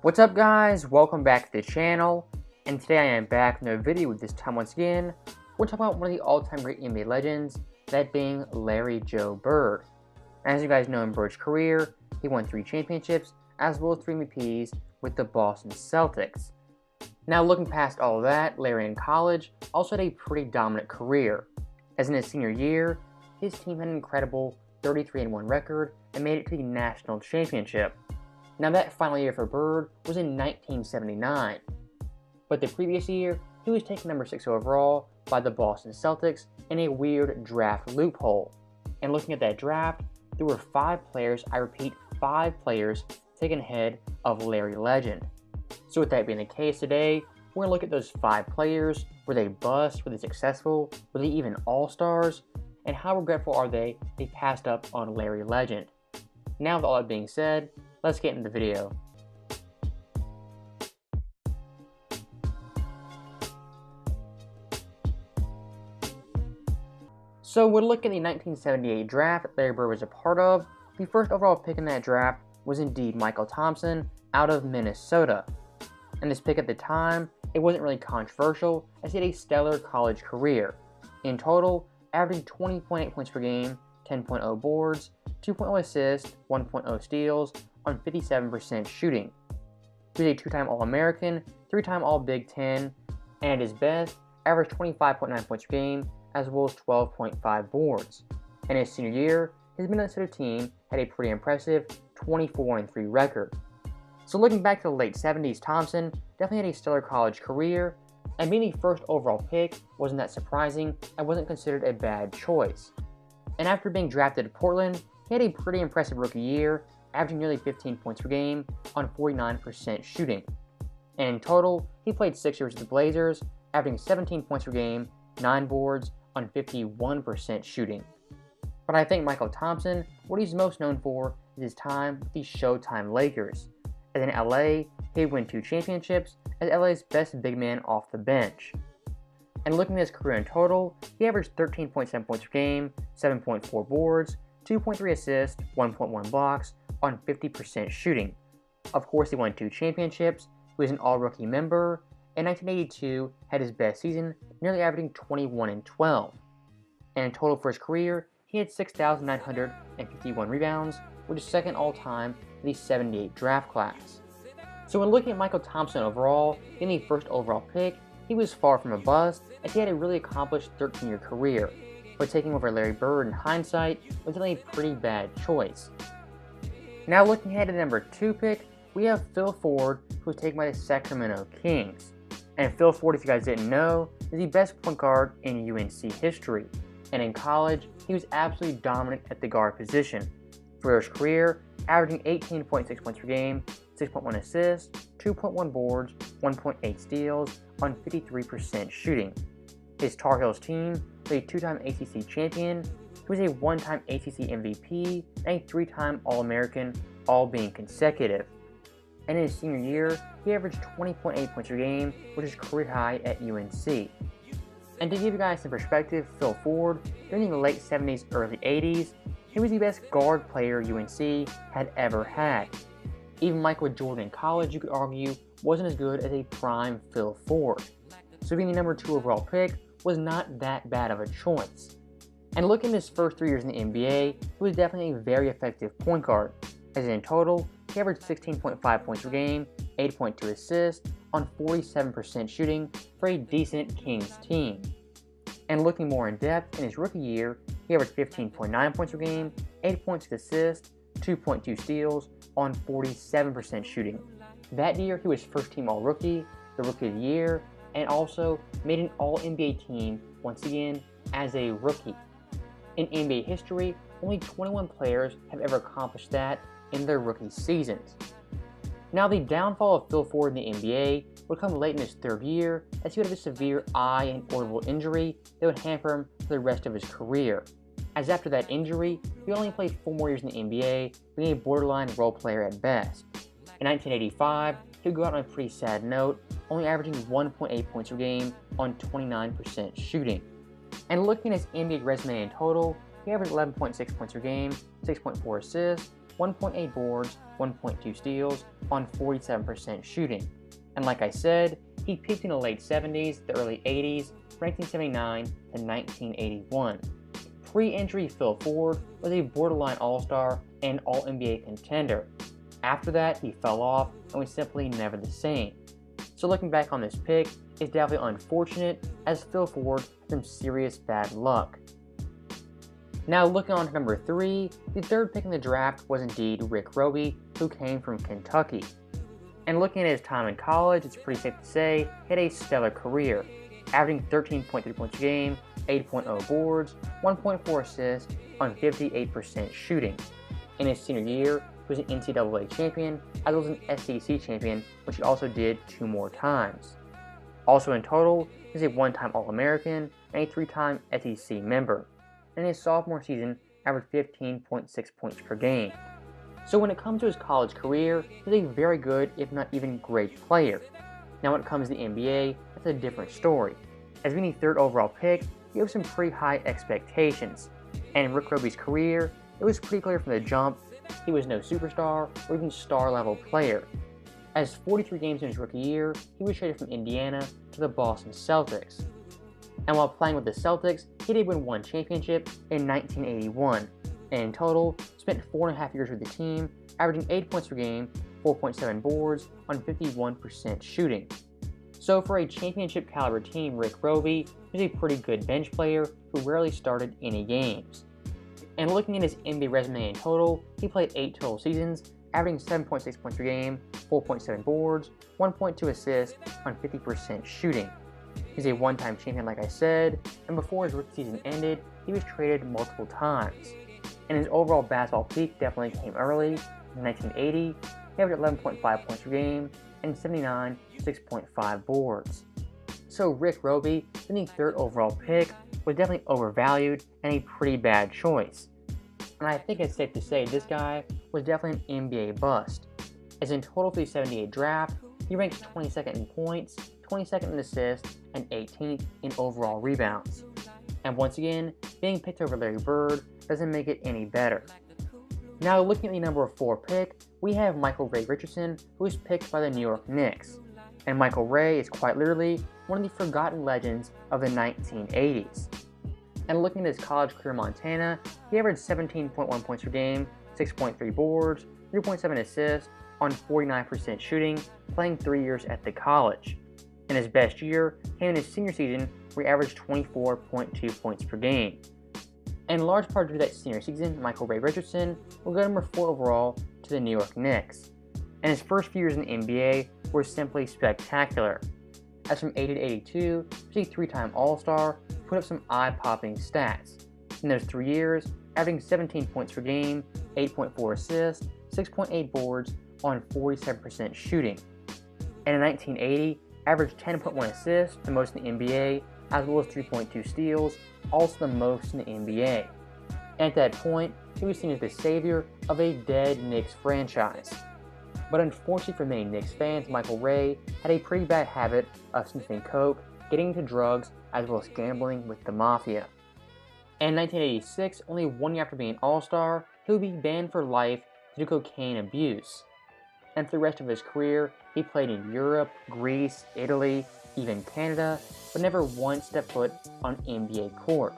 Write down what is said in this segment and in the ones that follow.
What's up guys, welcome back to the channel, and today I am back with another video. This time once again, we're talking about one of the all-time great NBA legends, that being Larry Joe Bird. As you guys know, in Bird's career, he won 3 championships as well as 3 MVPs with the Boston Celtics. Now looking past all of that, Larry in college also had a pretty dominant career, as in his senior year, his team had an incredible 33-1 record and made it to the national championship. Now that final year for Bird was in 1979, but the previous year he was taken number 6 overall by the Boston Celtics in a weird draft loophole. And looking at that draft, there were 5 players, I repeat 5 players, taken ahead of Larry Legend. So with that being the case today, we're going to look at those 5 players. Were they bust? Were they successful? Were they even all-stars? And how regretful are they passed up on Larry Legend? Now with all that being said, let's get into the video. So we're looking at the 1978 draft that Larry Bird was a part of. The first overall pick in that draft was indeed Michael Thompson out of Minnesota. And this pick at the time, it wasn't really controversial as he had a stellar college career. In total, averaging 20.8 points per game, 10.0 boards, 2.0 assists, 1.0 steals, on 57% shooting. He was a 2-time All-American, 3-time All-Big Ten, and at his best, averaged 25.9 points per game, as well as 12.5 boards. In his senior year, his Minnesota team had a pretty impressive 24-3 record. So looking back to the late 70s, Thompson definitely had a stellar college career, and being the first overall pick wasn't that surprising and wasn't considered a bad choice. And after being drafted to Portland, he had a pretty impressive rookie year, averaging nearly 15 points per game on 49% shooting. And in total, he played 6 years with the Blazers, averaging 17 points per game, 9 boards on 51% shooting. But I think Michael Thompson, what he's most known for is his time with the Showtime Lakers. As in LA, he would win 2 championships as LA's best big man off the bench. And looking at his career in total, he averaged 13.7 points per game, 7.4 boards, 2.3 assists, 1.1 blocks, on 50% shooting. Of course, he won 2 championships, he was an all-rookie member, and 1982 had his best season, nearly averaging 21-12. And in total for his career, he had 6,951 rebounds, which is second all-time for the 78 draft class. So when looking at Michael Thompson overall, in the first overall pick, he was far from a bust, as he had a really accomplished 13-year career, but taking over Larry Bird in hindsight was definitely a pretty bad choice. Now looking ahead to the number 2 pick, we have Phil Ford, who was taken by the Sacramento Kings. And Phil Ford, if you guys didn't know, is the best point guard in UNC history. And in college, he was absolutely dominant at the guard position. For his career, averaging 18.6 points per game, 6.1 assists, 2.1 boards, 1.8 steals, on 53% shooting. His Tar Heels team was a 2-time ACC champion. He was a 1-time ACC MVP and a 3-time All-American, all being consecutive. And in his senior year, he averaged 20.8 points per game, which is career high at UNC. And to give you guys some perspective, Phil Ford, during the late 70s, early 80s, he was the best guard player UNC had ever had. Even Michael Jordan in college, you could argue, wasn't as good as a prime Phil Ford. So being the number 2 overall pick was not that bad of a choice. And looking at his first 3 years in the NBA, he was definitely a very effective point guard, as in total, he averaged 16.5 points per game, 8.2 assists, on 47% shooting for a decent Kings team. And looking more in depth, in his rookie year, he averaged 15.9 points per game, 8.6 assists, 2.2 steals, on 47% shooting. That year, he was first-team All-Rookie, the Rookie of the Year, and also made an All-NBA team once again as a rookie. In NBA history, only 21 players have ever accomplished that in their rookie seasons. Now, the downfall of Phil Ford in the NBA would come late in his 3rd year, as he would have a severe eye and orbital injury that would hamper him for the rest of his career. As after that injury, he only played 4 more years in the NBA, being a borderline role player at best. In 1985, he would go out on a pretty sad note, only averaging 1.8 points per game on 29% shooting. And looking at his NBA resume in total, he averaged 11.6 points per game, 6.4 assists, 1.8 boards, 1.2 steals on 47% shooting. And like I said, he peaked in the late 70s, the early 80s, from 1979 to 1981. Pre-injury Phil Ford was a borderline All-Star and All-NBA contender. After that, he fell off and was simply never the same. So looking back on this pick, it's definitely unfortunate, as Phil Ford had some serious bad luck. Now looking on to number 3, the third pick in the draft was indeed Rick Roby, who came from Kentucky. And looking at his time in college, it's pretty safe to say he had a stellar career, averaging 13.3 points a game, 8.0 boards, 1.4 assists on 58% shooting. In his senior year, he was an NCAA champion, as well as an SEC champion, which he also did 2 more times. Also in total, he was a 1-time All-American and a 3-time SEC member. In his sophomore season, averaged 15.6 points per game. So when it comes to his college career, he was a very good, if not even great player. Now when it comes to the NBA, that's a different story. As being the 3rd overall pick, he had some pretty high expectations. And in Rick Roby's career, it was pretty clear from the jump, he was no superstar or even star-level player. As 43 games in his rookie year, he was traded from Indiana to the Boston Celtics. And while playing with the Celtics, he did win 1 championship in 1981, and in total, spent 4.5 years with the team, averaging 8 points per game, 4.7 boards on 51% shooting. So for a championship caliber team, Rick Roby was a pretty good bench player who rarely started any games. And looking at his NBA resume in total, he played 8 total seasons, averaging 7.6 points per game, 4.7 boards, 1.2 assists on 50% shooting. He's a 1-time champion like I said, and before his rookie season ended, he was traded multiple times. And his overall basketball peak definitely came early. In 1980, he averaged 11.5 points per game and 6.5 boards. So Rick Roby, being the 3rd overall pick, was definitely overvalued and a pretty bad choice. And I think it's safe to say this guy was definitely an NBA bust, as in total for the 78 draft, he ranks 22nd in points, 22nd in assists, and 18th in overall rebounds. And once again, being picked over Larry Bird doesn't make it any better. Now looking at the number 4 pick, we have Ray Richardson, who was picked by the New York Knicks. And Michael Ray is quite literally one of the forgotten legends of the 1980s. And looking at his college career in Montana, he averaged 17.1 points per game, 6.3 boards, 3.7 assists on 49% shooting, playing 3 years at the college. And his best year came in his senior season, where he averaged 24.2 points per game. And in large part due to that senior season, Ray Richardson will go number 4 overall to the New York Knicks. And his first few years in the NBA were simply spectacular. As from 80 to 82, he was a 3-time All-Star, put up some eye-popping stats. In those 3 years, averaging 17 points per game, 8.4 assists, 6.8 boards on 47% shooting. And in 1980, averaged 10.1 assists, the most in the NBA, as well as 3.2 steals, also the most in the NBA. And at that point, he was seen as the savior of a dead Knicks franchise. But unfortunately for many Knicks fans, Michael Ray had a pretty bad habit of sniffing coke, getting into drugs, as well as gambling with the mafia. And in 1986, only 1 year after being an All-Star, he would be banned for life due to cocaine abuse. And for the rest of his career, he played in Europe, Greece, Italy, even Canada, but never once stepped foot on NBA court.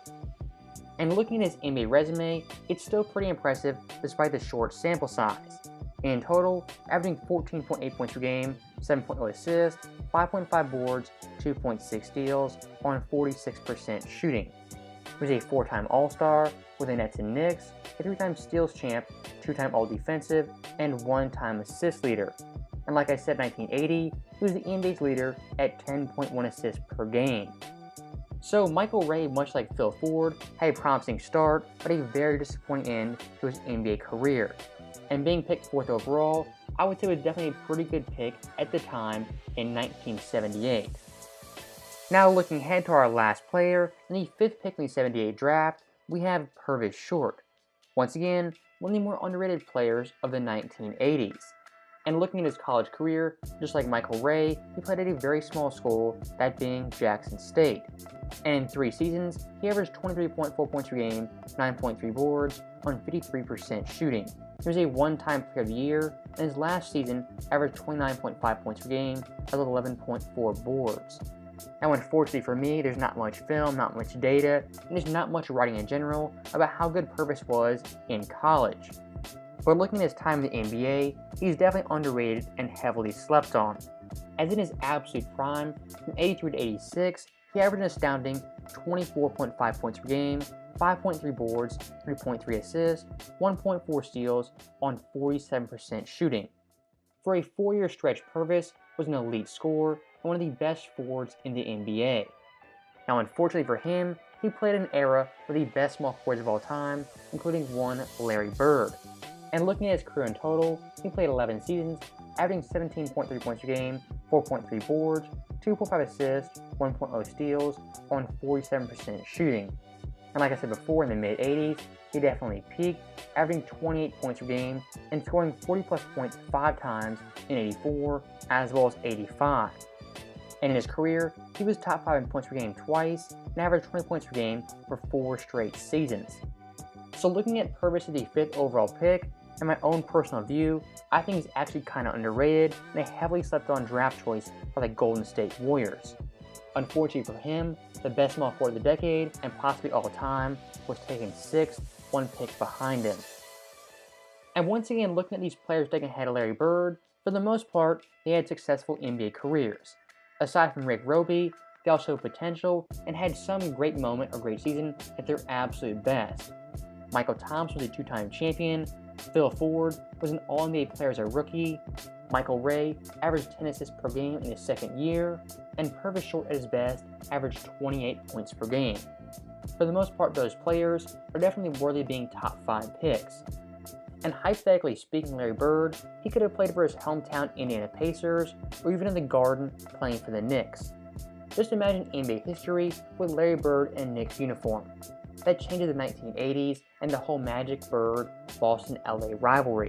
And looking at his NBA resume, it's still pretty impressive despite the short sample size. In total, averaging 14.8 points per game, 7.0 assists, 5.5 boards, 2.6 steals on 46% shooting. He was a 4-time All-Star with the Nets and Knicks, a 3-time steals champ, 2-time All-Defensive, and 1-time assist leader. And like I said, 1980, he was the NBA's leader at 10.1 assists per game. So Michael Ray, much like Phil Ford, had a promising start, but a very disappointing end to his NBA career. And being picked 4th overall, I would say was definitely a pretty good pick at the time in 1978. Now looking ahead to our last player, in the 5th pick in the 78 draft, we have Purvis Short. Once again, one of the more underrated players of the 1980s. And looking at his college career, just like Michael Ray, he played at a very small school, that being Jackson State. And in 3 seasons, he averaged 23.4 points per game, 9.3 boards, on 53% shooting. He was a one-time Player of the Year, and his last season averaged 29.5 points per game, as well as 11.4 boards. Now, unfortunately for me, there's not much film, not much data, and there's not much writing in general about how good Purvis was in college. But looking at his time in the NBA, he's definitely underrated and heavily slept on. As in his absolute prime, from 83 to 86, he averaged an astounding 24.5 points per game, 5.3 boards, 3.3 assists, 1.4 steals on 47% shooting. For a 4-year stretch, Purvis was an elite scorer and one of the best forwards in the NBA. Now, unfortunately for him, he played in an era with the best small forwards of all time, including one Larry Bird. And looking at his career in total, he played 11 seasons, averaging 17.3 points per game, 4.3 boards, 2.5 assists, 1.0 steals on 47% shooting. And like I said before, in the mid-80s, he definitely peaked, averaging 28 points per game and scoring 40-plus points 5 times in 84 as well as 85. And in his career, he was top 5 in points per game twice and averaged 20 points per game for 4 straight seasons. So looking at Purvis as the 5th overall pick, in my own personal view, I think he's actually kind of underrated and a heavily slept on draft choice by the Golden State Warriors. Unfortunately for him, the best small forward of the decade, and possibly all time, was taken 6th, 1 pick behind him. And once again, looking at these players taken ahead of Larry Bird, for the most part, they had successful NBA careers. Aside from Roby, they all showed potential and had some great moment or great season at their absolute best. Michael Thompson was a 2-time champion, Phil Ford was an All-NBA player as a rookie, Michael Ray averaged 10 assists per game in his second year, and Purvis Short at his best averaged 28 points per game. For the most part, those players are definitely worthy of being top 5 picks. And hypothetically speaking, Larry Bird, he could have played for his hometown Indiana Pacers, or even in the Garden playing for the Knicks. Just imagine NBA history with Larry Bird in a Knicks uniform. That changes the 1980s and the whole Magic Bird Boston-LA rivalry.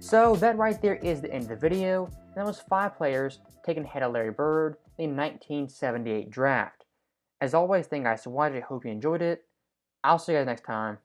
So that right there is the end of the video, and that was 5 players taken ahead of Larry Bird in the 1978 draft. As always, thank you guys for watching. I hope you enjoyed it. I'll see you guys next time.